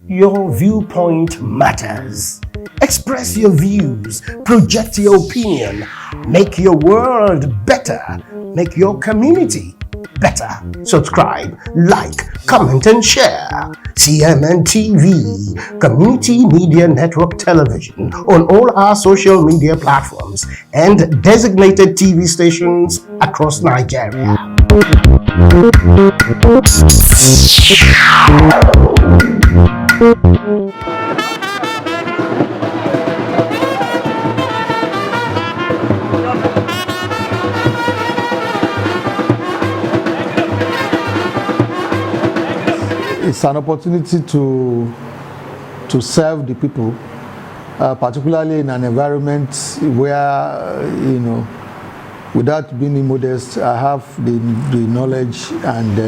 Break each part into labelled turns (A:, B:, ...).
A: Your viewpoint matters. Express your views, project your opinion, make your world better, make your community better. Subscribe, like, comment, and share. Chairmen TV, Community Media Network Television, on all our social media platforms and designated TV stations across Nigeria.
B: It's an opportunity to serve the people, particularly in an environment where, without being immodest, I have the knowledge and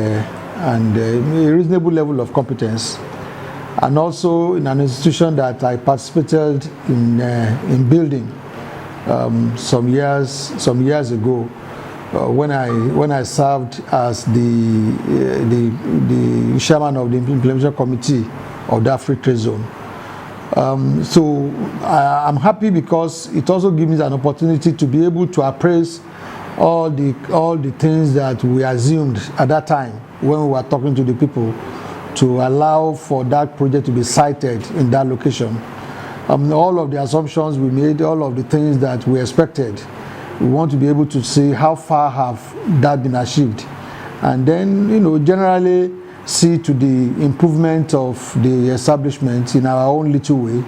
B: a reasonable level of competence, and also in an institution that I participated in building some years ago. When I served as the chairman of the implementation committee of that free trade zone. So I'm happy because it also gives me an opportunity to be able to appraise all the things that we assumed at that time when we were talking to the people to allow for that project to be sited in that location. All of the assumptions we made, all of the things that we expected, we want to be able to see how far have that been achieved, and then generally see to the improvement of the establishment in our own little way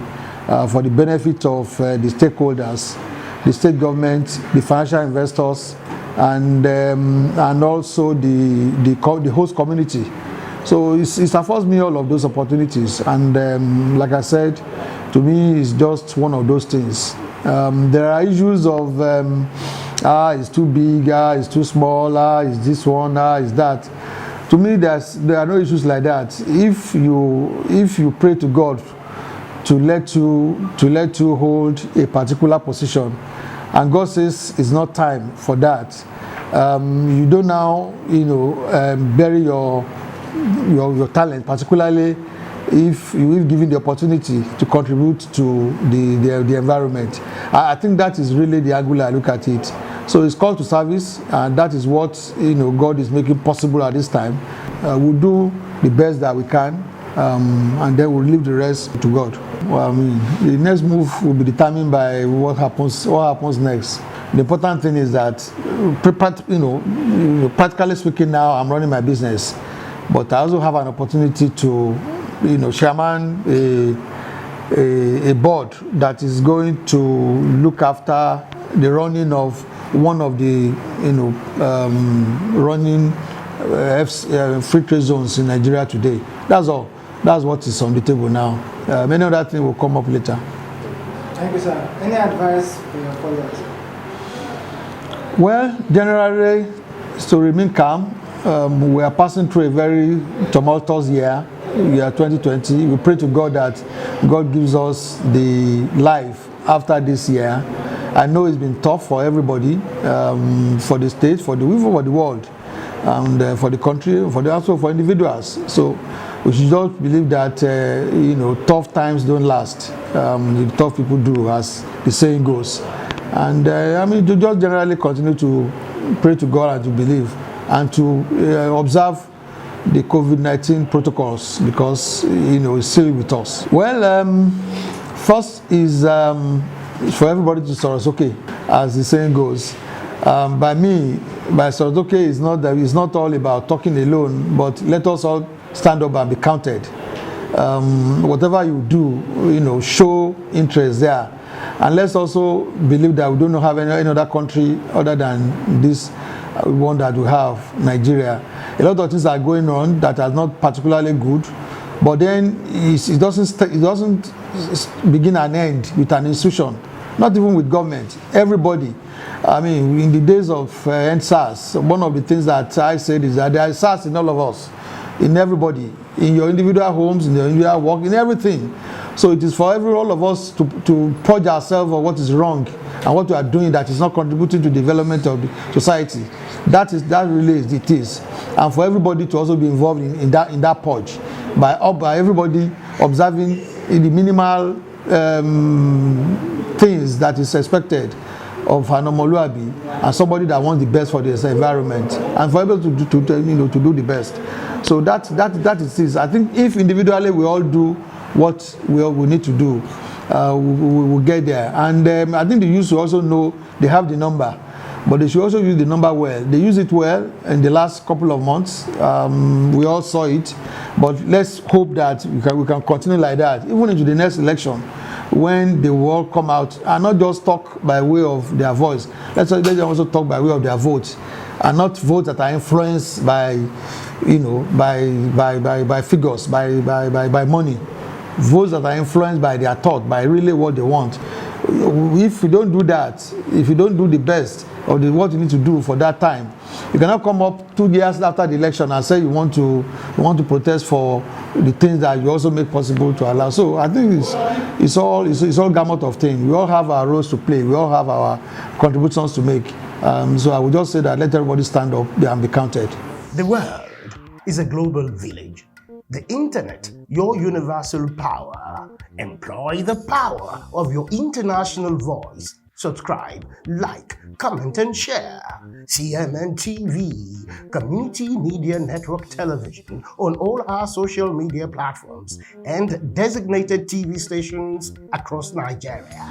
B: for the benefit of the stakeholders, the state government, the financial investors, and also the host community. So it affords me all of those opportunities, and like I said, to me it's just one of those things. There are issues of it's too big, it's too small, it's this one, it's that. To me, there are no issues like that. If you pray to God to let you hold a particular position, and God says it's not time for that, you don't now bury your talent, particularly if given the opportunity to contribute to the environment. I think that is really the angle I look at it. So it's called to service, and that is what God is making possible at this time. We'll do the best that we can, and then we'll leave the rest to God. Well, the next move will be determined by what happens next. The important thing is that, practically speaking, now I'm running my business, but I also have an opportunity to chairman a board that is going to look after the running of one of the running free trade zones in Nigeria today. That's all. That's what is on the table now. Many other things will come up later.
C: Thank you, sir. Any advice for your followers?
B: Well, generally, is to remain calm. We are passing through a very tumultuous year 2020. We pray to God that God gives us the life after this year. I know it's been tough for everybody, for the state, for the world, and for the country, also for individuals. So we should just believe that tough times don't last. The tough people do, as the saying goes. And to just generally continue to pray to God and to believe and to observe the COVID-19 protocols, because it's still with us. Well, first is for everybody to Sorosoke, as the saying goes. By Sorosoke is not that it's not all about talking alone, but let us all stand up and be counted. Whatever you do, show interest there, and let's also believe that we don't have any other country other than this one that we have, Nigeria. A lot of things are going on that are not particularly good, but then it doesn't begin and end with an institution, not even with government. Everybody. In the days of SARS, one of the things that I said is that there is SARS in all of us, in everybody, in your individual homes, in your individual work, in everything. So it is for all of us to purge ourselves of what is wrong and what we are doing that is not contributing to the development of the society. That really it is. And for everybody to also be involved in that purge, by everybody observing in the minimal things that is expected of an omoluabi and somebody that wants the best for this environment and for able to do the best. So that is it. I think if individually we all do what we need to do, we will get there. And I think the youth should also know they have the number, but they should also use the number well. They use it well in the last couple of months. We all saw it, but let's hope that we can continue like that even into the next election, when they will all come out and not just talk by way of their voice. Let them also talk by way of their votes, and not votes that are influenced by by figures, by money. Votes that are influenced by their thought, by really what they want. If you don't do that, if you don't do the best or what you need to do for that time, you cannot come up 2 years after the election and say you want to protest for the things that you also make possible to allow. So I think it's all gamut of things. We all have our roles to play. We all have our contributions to make. So I would just say that let everybody stand up there and be counted.
A: The world is a global village. The internet, your universal power. Employ the power of your international voice. Subscribe, like, comment and share. CMN TV, Community Media Network Television, on all our social media platforms and designated TV stations across Nigeria.